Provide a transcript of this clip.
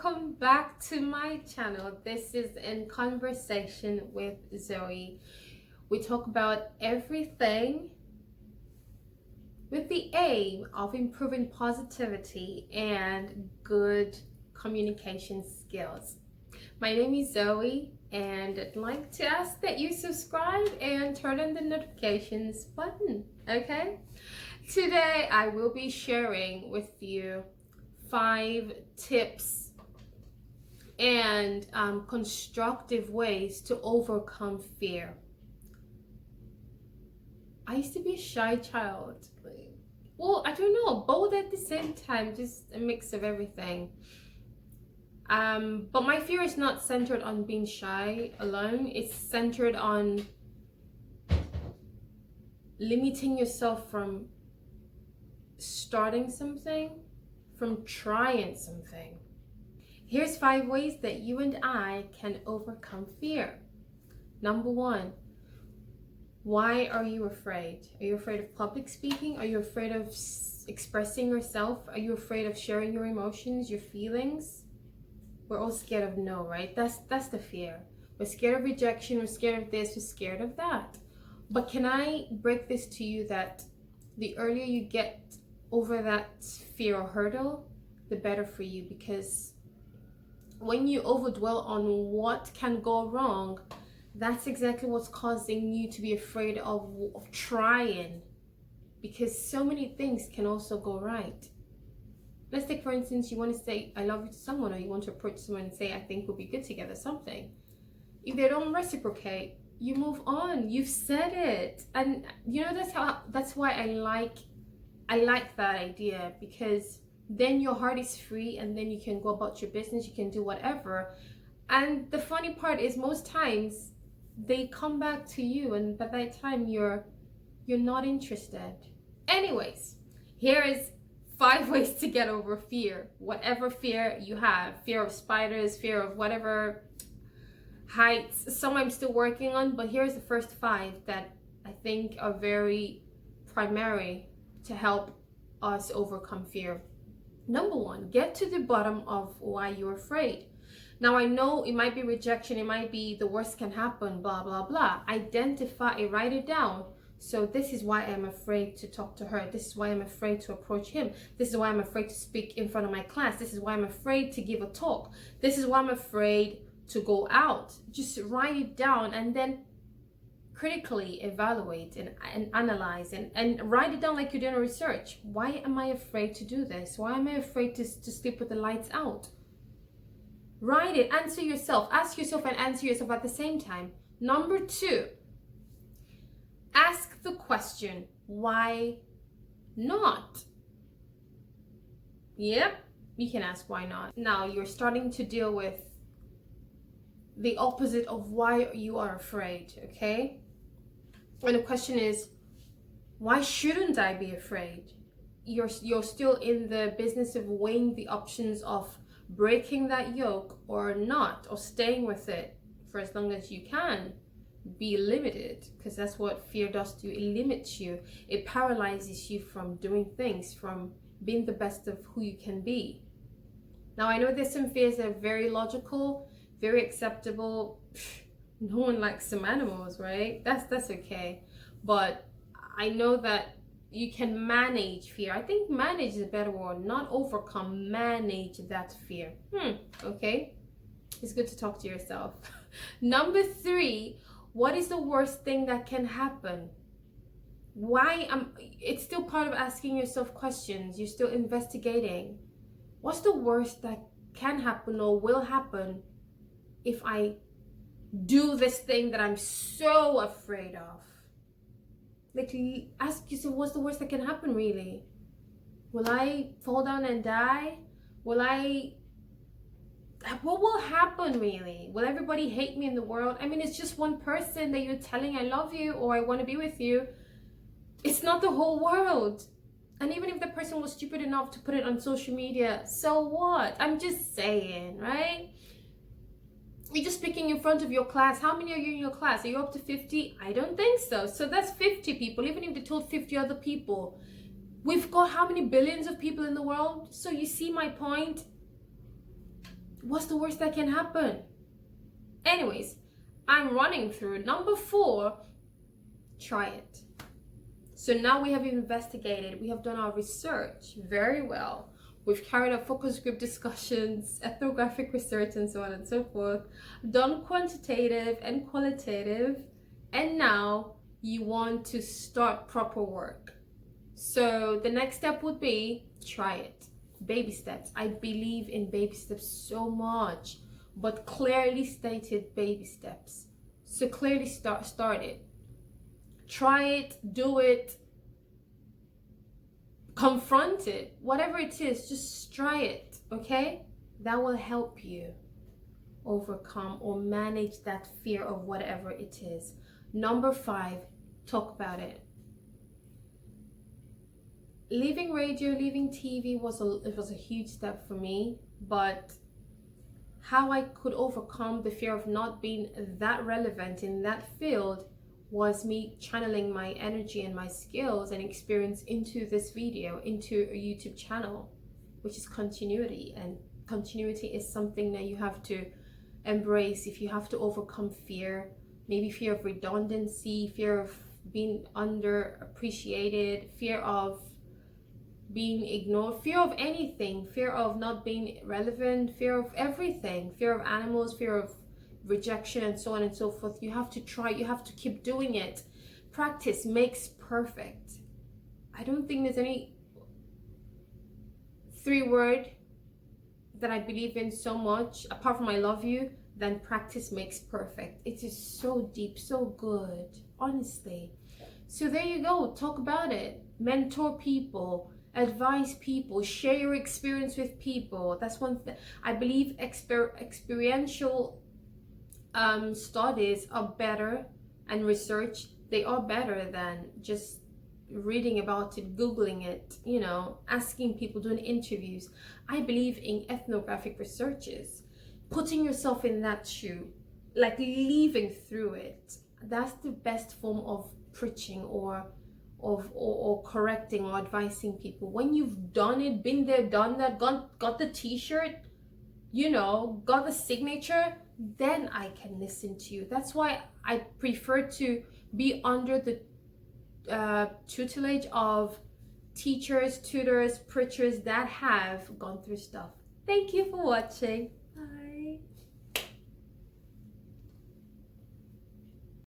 welcome back to my channel. This is In Conversation with Zoe. We talk about everything with the aim of improving positivity and good communication skills. My name is Zoe, and I'd like to ask that you subscribe and turn on the notifications button, okay? Today I will be sharing with you 5 tips and constructive ways to overcome fear. I used to be a shy child. Well, I don't know, both at the same time, just a mix of everything. But my fear is not centered on being shy alone. It's centered on limiting yourself from starting something, from trying something. Here's 5 ways that you and I can overcome fear. Number 1, why are you afraid? Are you afraid of public speaking? Are you afraid of expressing yourself? Are you afraid of sharing your emotions, your feelings? We're all scared of no, right? That's the fear. We're scared of rejection, we're scared of this, we're scared of that. But can I break this to you that the earlier you get over that fear or hurdle, the better for you, because when you overdwell on what can go wrong, that's exactly what's causing you to be afraid of trying, because so many things can also go right. Let's take, for instance, you want to say I love you to someone, or you want to approach someone and say I think we'll be good together, something. If they don't reciprocate, you move on. You've said it. And you know, that's why I like that idea, because then your heart is free and then you can go about your business, you can do whatever. And the funny part is most times they come back to you, and by that time you're not interested. Anyways, here is 5 ways to get over fear. Whatever fear you have, fear of spiders, fear of whatever, heights, some I'm still working on, but here's the first 5 that I think are very primary to help us overcome fear. Number 1, get to the bottom of why you're afraid. Now, I know it might be rejection, it might be the worst can happen, blah, blah, blah. Identify it, write it down. So this is why I'm afraid to talk to her. This is why I'm afraid to approach him. This is why I'm afraid to speak in front of my class. This is why I'm afraid to give a talk. This is why I'm afraid to go out. Just write it down and then critically evaluate and analyze and write it down like you're doing research. Why am I afraid to do this? Why am I afraid to sleep with the lights out? Write it, answer yourself, ask yourself and answer yourself at the same time. Number 2, ask the question, why not? Yep, you can ask why not. Now you're starting to deal with the opposite of why you are afraid, okay? And the question is, why shouldn't I be afraid? You're still in the business of weighing the options of breaking that yoke or not, or staying with it for as long as you can. Be limited, because that's what fear does to you. It limits you. It paralyzes you from doing things, from being the best of who you can be. Now, I know there's some fears that are very logical, very acceptable. No one likes some animals, right? That's okay. But I know that you can manage fear. I think manage is a better word, not overcome, manage that fear. Okay. It's good to talk to yourself. Number 3, what is the worst thing that can happen? It's still part of asking yourself questions. You're still investigating. What's the worst that can happen or will happen if I do this thing that I'm so afraid of? Like, ask yourself, what's the worst that can happen really? Will I fall down and die? What will happen really? Will everybody hate me in the world? I mean, it's just one person that you're telling I love you or I want to be with you. It's not the whole world. And even if the person was stupid enough to put it on social media, so what? I'm just saying, right? You're just speaking in front of your class. How many are you in your class? Are you up to 50? I don't think so. So that's 50 people. Even if they told 50 other people, we've got how many billions of people in the world? So you see my point? What's the worst that can happen? Anyways, I'm running through number 4. Try it. So now we have investigated, we have done our research very well. We've carried out focus group discussions, ethnographic research, and so on and so forth, done quantitative and qualitative, and now you want to start proper work. So the next step would be try it. Baby steps. I believe in baby steps so much, but clearly stated baby steps. So clearly start it. Try it, do it, confront it, whatever it is, just try it, okay? That will help you overcome or manage that fear of whatever it is. Number 5, talk about it. Leaving radio, leaving TV was a huge step for me, but how I could overcome the fear of not being that relevant in that field was me channeling my energy and my skills and experience into this video, into a YouTube channel, which is continuity. And continuity is something that you have to embrace if you have to overcome fear, maybe fear of redundancy, fear of being underappreciated, fear of being ignored, fear of anything, fear of not being relevant, fear of everything, fear of animals, fear of rejection, and so on and so forth. You have to try, you have to keep doing it. Practice makes perfect. I don't think there's any 3-word that I believe in so much, apart from I love you, than practice makes perfect. It is so deep, so good, honestly. So there you go, talk about it. Mentor people, advise people, share your experience with people. That's one thing. I believe experiential studies are better, and research, they are better than just reading about it, googling it, you know, asking people, doing interviews. I believe in ethnographic researches, putting yourself in that shoe, like living through it. That's the best form of preaching or correcting or advising people. When you've done it, been there, done that, got the t-shirt, you know, got the signature, then I can listen to you. That's why I prefer to be under the tutelage of teachers, tutors, preachers that have gone through stuff. Thank you for watching. Bye.